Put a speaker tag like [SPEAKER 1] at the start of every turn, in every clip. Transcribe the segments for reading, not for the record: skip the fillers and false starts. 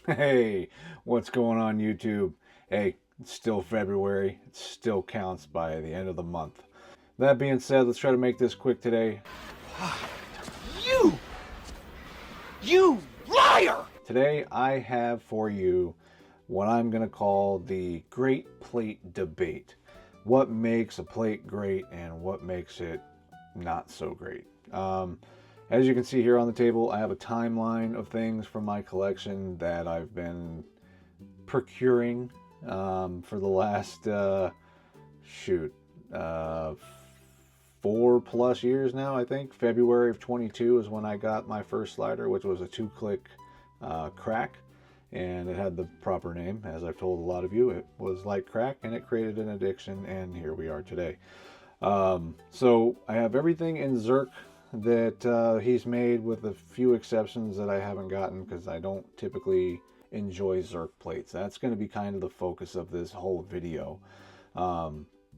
[SPEAKER 1] Hey, what's going on YouTube? Hey, it's still February. It still counts by the end of the month. That being said, let's try to make this quick today.
[SPEAKER 2] You! You liar!
[SPEAKER 1] Today I have for you what I'm going to call the Great Plate Debate. What makes a plate great and what makes it not so great? As you can see here on the table, I have a timeline of things from my collection that I've been procuring for the last 4+ years now. I think February of 22 is when I got my first slider, which was a 2-click crack, and it had the proper name. As I've told a lot of you, it was like crack and it created an addiction, and here we are today. So I have everything in Zirc that he's made, with a few exceptions that I haven't gotten because I don't typically enjoy Zirc plates. That's going to be kind of the focus of this whole video,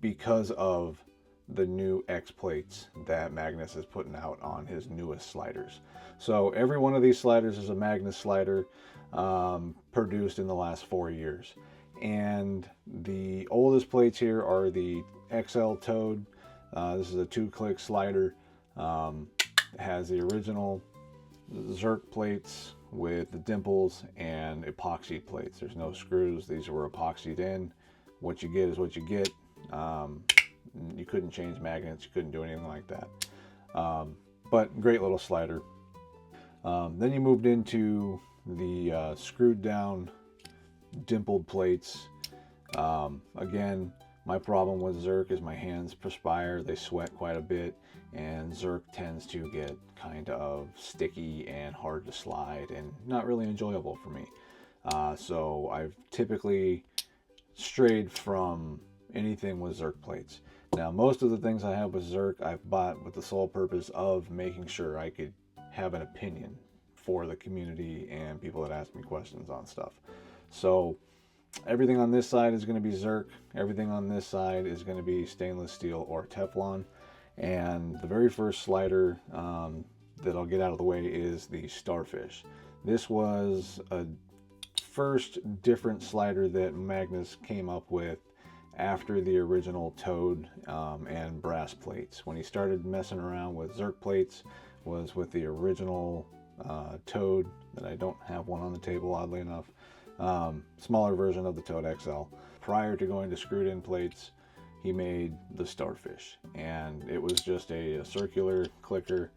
[SPEAKER 1] because of the new X plates that Magnus is putting out on his newest sliders. So every one of these sliders is a Magnus slider produced in the last 4 years. And the oldest plates here are the XL Toad. This is a 2-click slider. It has the original Zirc plates with the dimples and epoxy plates. There's no screws. These were epoxied in. What you get is what you get. You couldn't change magnets. You couldn't do anything like that. But great little slider. Then you moved into the screwed down dimpled plates. Again, my problem with Zirc is my hands perspire. They sweat quite a bit, and Zirc tends to get kind of sticky and hard to slide and not really enjoyable for me. So I've typically strayed from anything with Zirc plates. Now, most of the things I have with Zirc I've bought with the sole purpose of making sure I could have an opinion for the community and people that ask me questions on stuff. So everything on this side is going to be Zirc. Everything on this side is going to be stainless steel or Teflon. And the very first slider that I'll get out of the way is the Starfish. This was a first different slider that Magnus came up with after the original Toad and brass plates. When he started messing around with Zirc plates was with the original Toad, that I don't have one on the table, oddly enough. Smaller version of the Toad XL. Prior to going to screwed in plates, he made the Starfish, and it was just a circular clicker.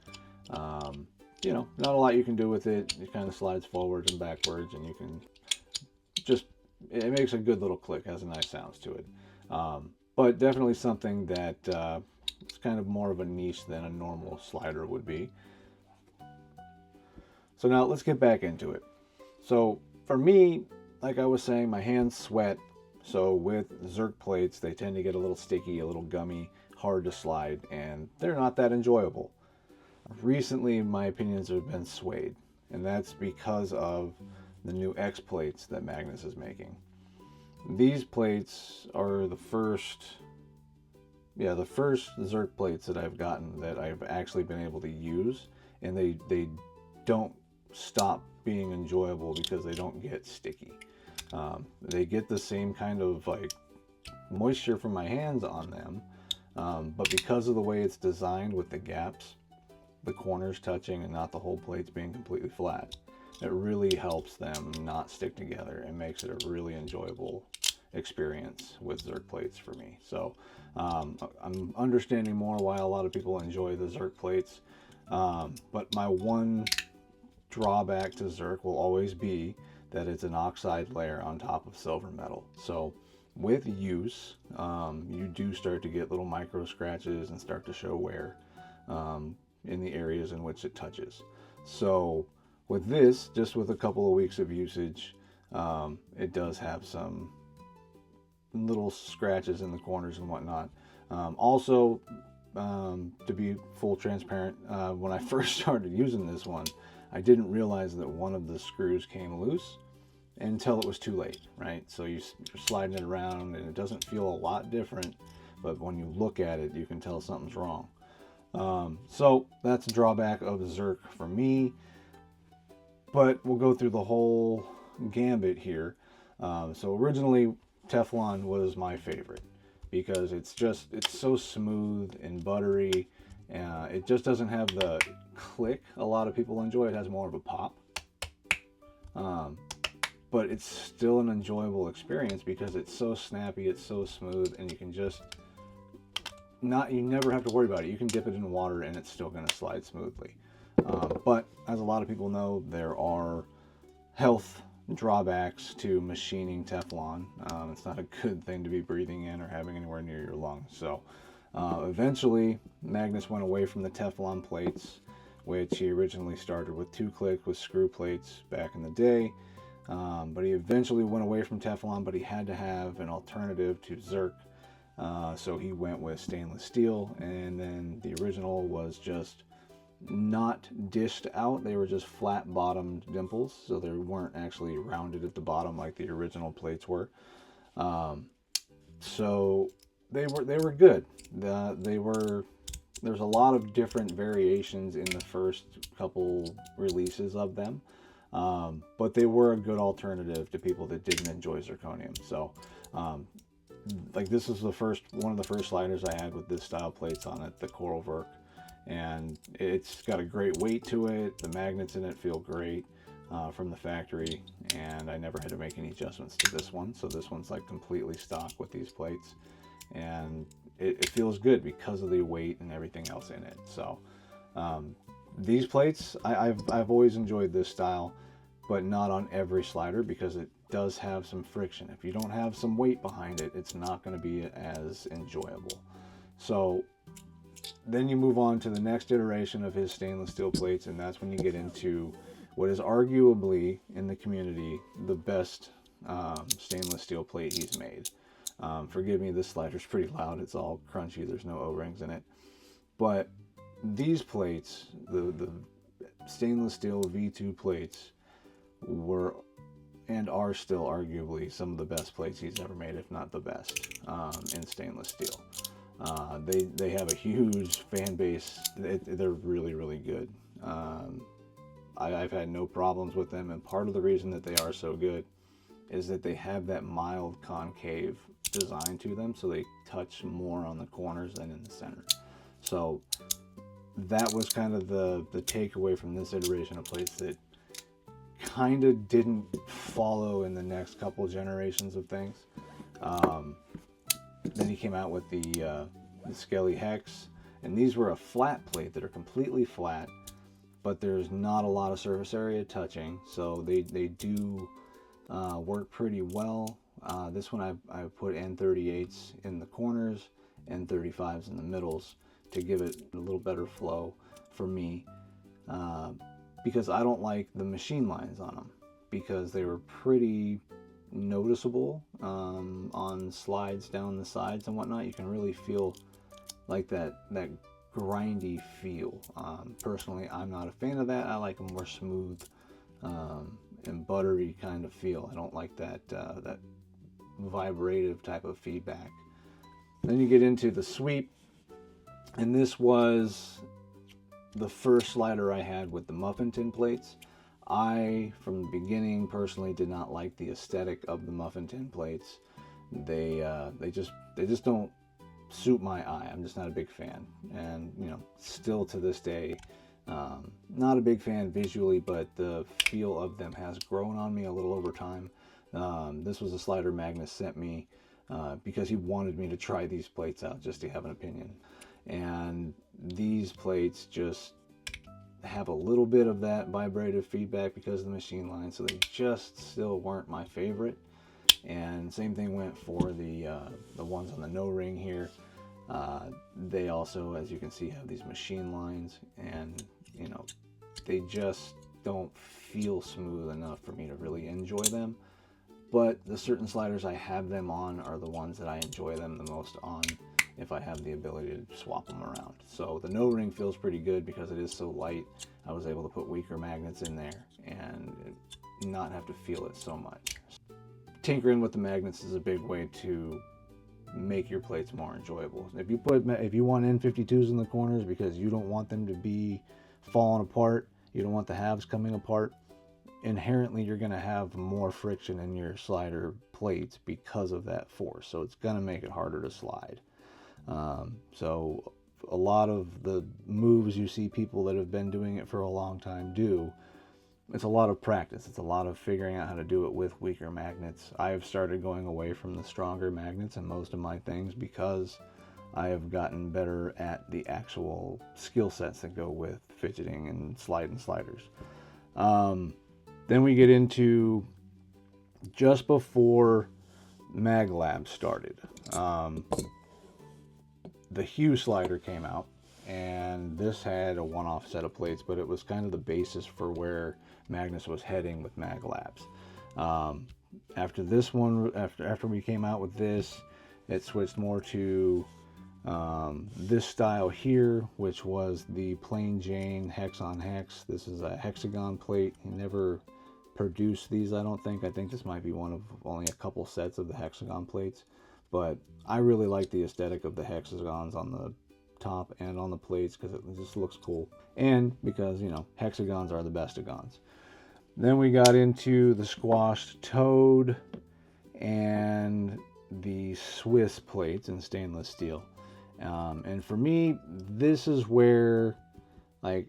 [SPEAKER 1] You know, not a lot you can do with it. It kind of slides forwards and backwards, and you can just, it makes a good little click, has a nice sounds to it. But definitely something that it's kind of more of a niche than a normal slider would be. So now let's get back into it. So for me, like I was saying, my hands sweat. So with Zirc plates, they tend to get a little sticky, a little gummy, hard to slide, and they're not that enjoyable. Recently, my opinions have been swayed, and that's because of the new X plates that Magnus is making. These plates are the first Zirc plates that I've gotten that I've actually been able to use, and they don't stop being enjoyable because they don't get sticky. They get the same kind of like moisture from my hands on them, but because of the way it's designed with the gaps, the corners touching and not the whole plates being completely flat, it really helps them not stick together and makes it a really enjoyable experience with Zirc plates for me. So I'm understanding more why a lot of people enjoy the Zirc plates, but my one drawback to Zirc will always be that it's an oxide layer on top of silver metal. So with use, you do start to get little micro scratches and start to show wear in the areas in which it touches. So with this, just with a couple of weeks of usage, it does have some little scratches in the corners and whatnot. Also, to be full transparent, when I first started using this one, I didn't realize that one of the screws came loose until it was too late, right? So you're sliding it around and it doesn't feel a lot different, but when you look at it, you can tell something's wrong. So that's a drawback of Zirc for me, but we'll go through the whole gambit here. So originally Teflon was my favorite because it's so smooth and buttery. It just doesn't have the click a lot of people enjoy. It has more of a pop. But it's still an enjoyable experience because it's so snappy, it's so smooth, and you can just you never have to worry about it. You can dip it in water and it's still going to slide smoothly. But as a lot of people know, there are health drawbacks to machining Teflon. It's not a good thing to be breathing in or having anywhere near your lungs. So eventually Magnus went away from the Teflon plates, which he originally started with 2-click with screw plates back in the day. But he eventually went away from Teflon, but he had to have an alternative to Zirc. So he went with stainless steel, and then the original was just not dished out. They were just flat bottomed dimples, so they weren't actually rounded at the bottom like the original plates were. So they were good. There's a lot of different variations in the first couple releases of them, but they were a good alternative to people that didn't enjoy zirconium. So like this is one of the first sliders I had with this style plates on it, the Skelly Verkk, and it's got a great weight to it. The magnets in it feel great from the factory, and I never had to make any adjustments to this one. So this one's like completely stock with these plates, and it feels good because of the weight and everything else in it. So these plates, I've always enjoyed this style, but not on every slider because it does have some friction. If you don't have some weight behind it, it's not going to be as enjoyable. So then you move on to the next iteration of his stainless steel plates, and that's when you get into what is arguably in the community the best stainless steel plate he's made. Forgive me, this slider's pretty loud. It's all crunchy. There's no O-rings in it. But these plates, the stainless steel V2 plates, were and are still arguably some of the best plates he's ever made, if not the best, in stainless steel. They have a huge fan base. They're really, really good. I've had no problems with them, and part of the reason that they are so good is that they have that mild concave design to them, so they touch more on the corners than in the center. So that was kind of the takeaway from this iteration of plates that kind of didn't follow in the next couple generations of things. Then he came out with the Skelly Hex, and these were a flat plate that are completely flat, but there's not a lot of surface area touching, so they do work pretty well. This one I put N38s in the corners, N35s in the middles to give it a little better flow for me, because I don't like the machine lines on them, because they were pretty noticeable on slides down the sides and whatnot. You can really feel like that grindy feel. Personally, I'm not a fan of that. I like a more smooth and buttery kind of feel. I don't like that vibrative type of feedback. Then you get into the sweep, and this was the first slider I had with the Muffin Tin Plates. I, from the beginning, personally did not like the aesthetic of the Muffin Tin Plates. They just don't suit my eye. I'm just not a big fan, and still to this day, not a big fan visually, but the feel of them has grown on me a little over time. This was a slider Magnus sent me because he wanted me to try these plates out just to have an opinion, and these plates just have a little bit of that vibrative feedback because of the machine line, so they just still weren't my favorite. And same thing went for the ones on the no ring here. They also, as you can see, have these machine lines, and they just don't feel smooth enough for me to really enjoy them. But the certain sliders I have them on are the ones that I enjoy them the most on, if I have the ability to swap them around. So the no ring feels pretty good because it is so light. I was able to put weaker magnets in there and not have to feel it so much. Tinkering with the magnets is a big way to make your plates more enjoyable. If you want N52s in the corners because you don't want them to be falling apart, you don't want the halves coming apart, inherently you're going to have more friction in your slider plates because of that force. So it's going to make it harder to slide. So a lot of the moves you see people that have been doing it for a long time do, it's a lot of practice. It's a lot of figuring out how to do it with weaker magnets. I have started going away from the stronger magnets in most of my things because I have gotten better at the actual skill sets that go with fidgeting and sliding sliders. Then we get into just before Mag Lab started. The Hugh slider came out, and this had a one-off set of plates, but it was kind of the basis for where Magnus was heading with Mag Labs. After this one, after we came out with this, it switched more to this style here, which was the plain Jane hex on hex. This is a hexagon plate. He never produced these, I don't think. I think this might be one of only a couple sets of the hexagon plates, but I really like the aesthetic of the hexagons on the top and on the plates because it just looks cool, and because, you know, hexagons are the bestagons. Then we got into the squashed Toad and the Swiss plates in stainless steel. And for me, this is where, like,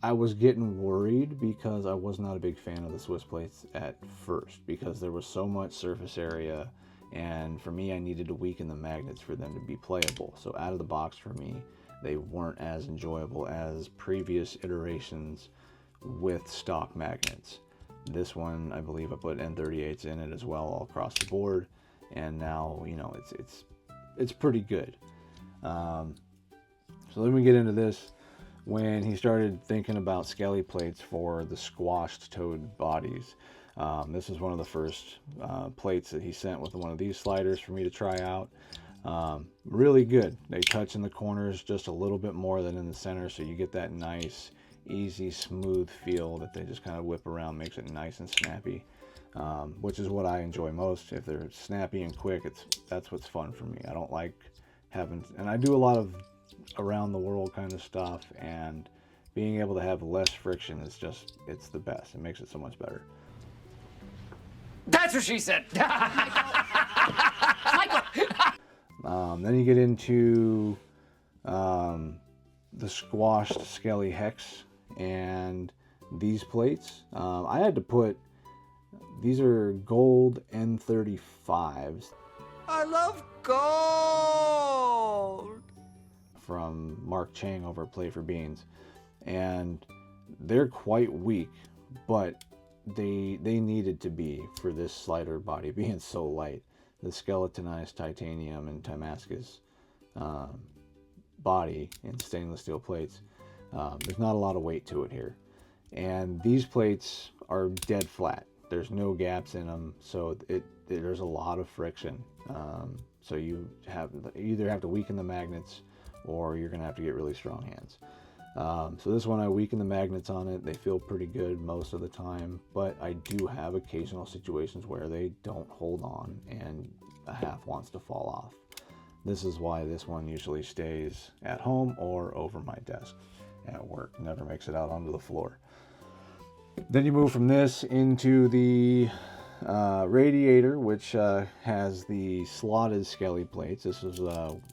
[SPEAKER 1] I was getting worried because I was not a big fan of the Swiss plates at first because there was so much surface area, and for me, I needed to weaken the magnets for them to be playable. So out of the box for me, they weren't as enjoyable as previous iterations with stock magnets. This one, I believe I put N38s in it as well, all across the board, and now, you know, it's pretty good. So then we get into this when he started thinking about Skelly plates for the squashed Toad bodies. This is one of the first plates that he sent with one of these sliders for me to try out. Really good. They touch in the corners just a little bit more than in the center, so you get that nice, easy, smooth feel that they just kind of whip around, makes it nice and snappy, which is what I enjoy most. If they're snappy and quick, that's what's fun for me. I don't like having, and I do a lot of around the world kind of stuff, and being able to have less friction is just, it's the best. It makes it so much better.
[SPEAKER 2] That's what she said.
[SPEAKER 1] Then you get into the squashed Skelly Hex and these plates. I had to put, these are gold N35s.
[SPEAKER 2] I love gold.
[SPEAKER 1] From Mark Chang over at Play for Beans, and they're quite weak, but they needed to be for this slider body being so light. The skeletonized titanium and Damascus body in stainless steel plates, there's not a lot of weight to it here, and these plates are dead flat. There's no gaps in them, so there's a lot of friction. So you either have to weaken the magnets, or you're going to have to get really strong hands. So this one, I weaken the magnets on it. They feel pretty good most of the time, but I do have occasional situations where they don't hold on and a half wants to fall off. This is why this one usually stays at home or over my desk at work. Never makes it out onto the floor. Then you move from this into the radiator, which has the slotted Skelly plates. This is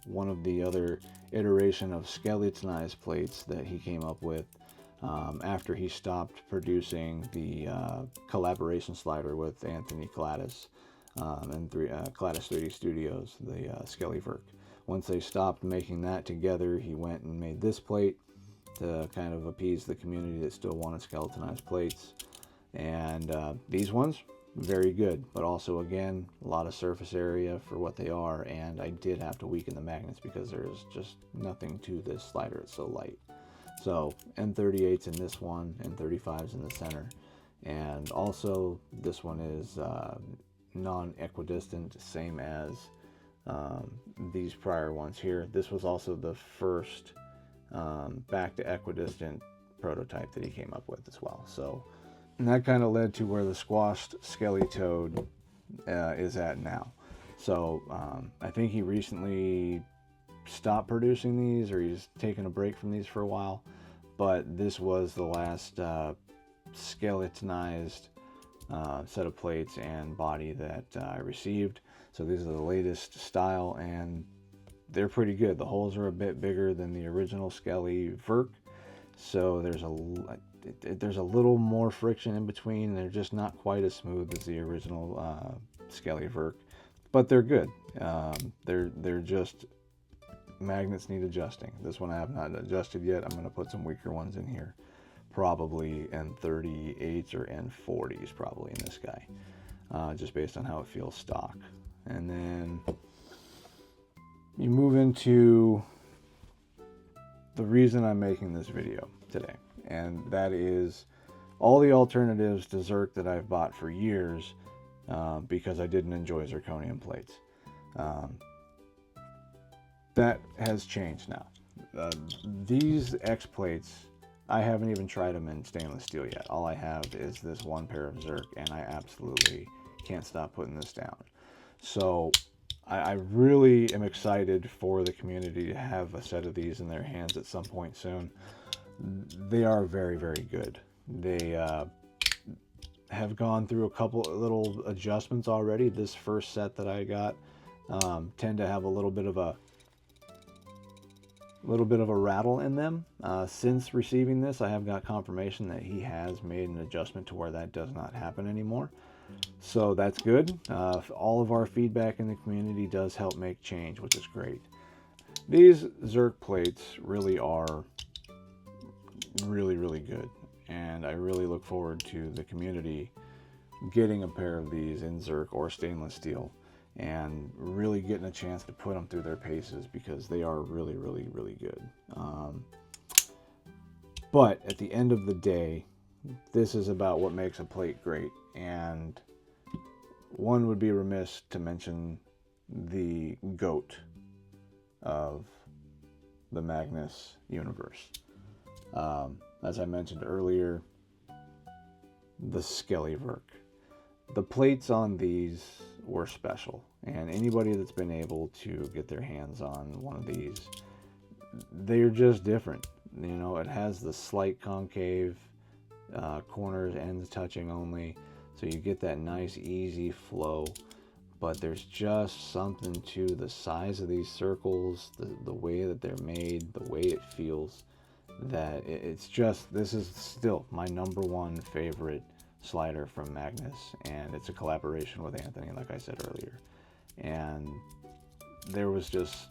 [SPEAKER 1] one of the other iteration of skeletonized plates that he came up with after he stopped producing the collaboration slider with Anthony Cladis and Cladis 3D Studios, the Skelly Verkk. Once they stopped making that together, he went and made this plate to kind of appease the community that still wanted skeletonized plates. And these ones, very good, but also, again, a lot of surface area for what they are, and I did have to weaken the magnets because there's just nothing to this slider. It's so light. So N38's in this one, N35's in the center, and also this one is non-equidistant, same as these prior ones here. This was also the first back to equidistant prototype that he came up with as well. So, and that kind of led to where the squashed Skelly Toad is at now. So I think he recently stopped producing these, or he's taken a break from these for a while, but this was the last skeletonized set of plates and body that I received. So these are the latest style, and they're pretty good. The holes are a bit bigger than the original Skelly Verkk, so there's a little more friction in between. They're just not quite as smooth as the original Skelly Verkk, but they're good. They're just, magnets need adjusting. This one I have not adjusted yet. I'm going to put some weaker ones in here, probably N38s or N40s probably in this guy, just based on how it feels stock. And then you move into the reason I'm making this video today, and that is all the alternatives to Zirc that I've bought for years, because I didn't enjoy zirconium plates. That has changed now. These X plates, I haven't even tried them in stainless steel yet. All I have is this one pair of Zirc, and I absolutely can't stop putting this down. So I really am excited for the community to have a set of these in their hands at some point soon. They are very, very good. They have gone through a couple little adjustments already. This first set that I got tend to have a little bit of a rattle in them. Since receiving this, I have got confirmation that he has made an adjustment to where that does not happen anymore. So that's good. All of our feedback in the community does help make change, which is great. These Zirc plates really are really, really good, and I really look forward to the community getting a pair of these in Zirc or stainless steel and really getting a chance to put them through their paces, because they are really, really, really good. But at the end of the day, this is about what makes a plate great, and one would be remiss to mention the GOAT of the Magnus universe. As I mentioned earlier, the Skelly Verkk. The plates on these were special, and anybody that's been able to get their hands on one of these, they're just different. You know, it has the slight concave corners, ends touching only, so you get that nice easy flow. But there's just something to the size of these circles, the way that they're made, the way it feels, that it's just, this is still my #1 favorite slider from Magnus, and it's a collaboration with Anthony, like I said earlier. And there was just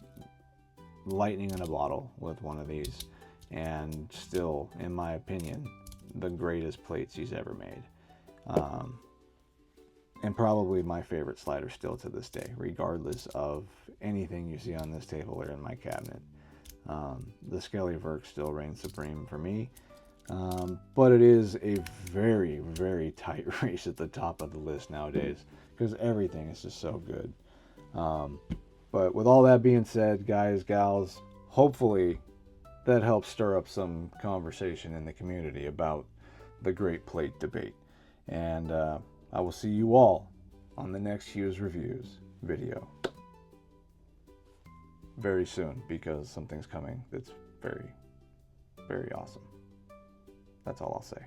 [SPEAKER 1] lightning in a bottle with one of these, and still, in my opinion, the greatest plates he's ever made. And probably my favorite slider still to this day, regardless of anything you see on this table or in my cabinet. The Skelly Verkk still reigns supreme for me. But it is a very, very tight race at the top of the list nowadays, because everything is just so good. But with all that being said, guys, gals, hopefully that helps stir up some conversation in the community about the great plate debate. And I will see you all on the next Hugh's Reviews video very soon, because something's coming that's very, very awesome. That's all I'll say.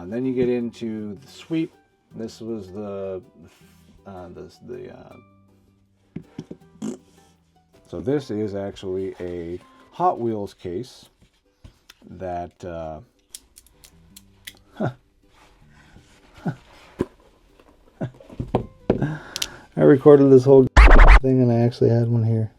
[SPEAKER 1] Then you get into the sweep. This was so this is actually a Hot Wheels case that I recorded this whole thing, and I actually had one here.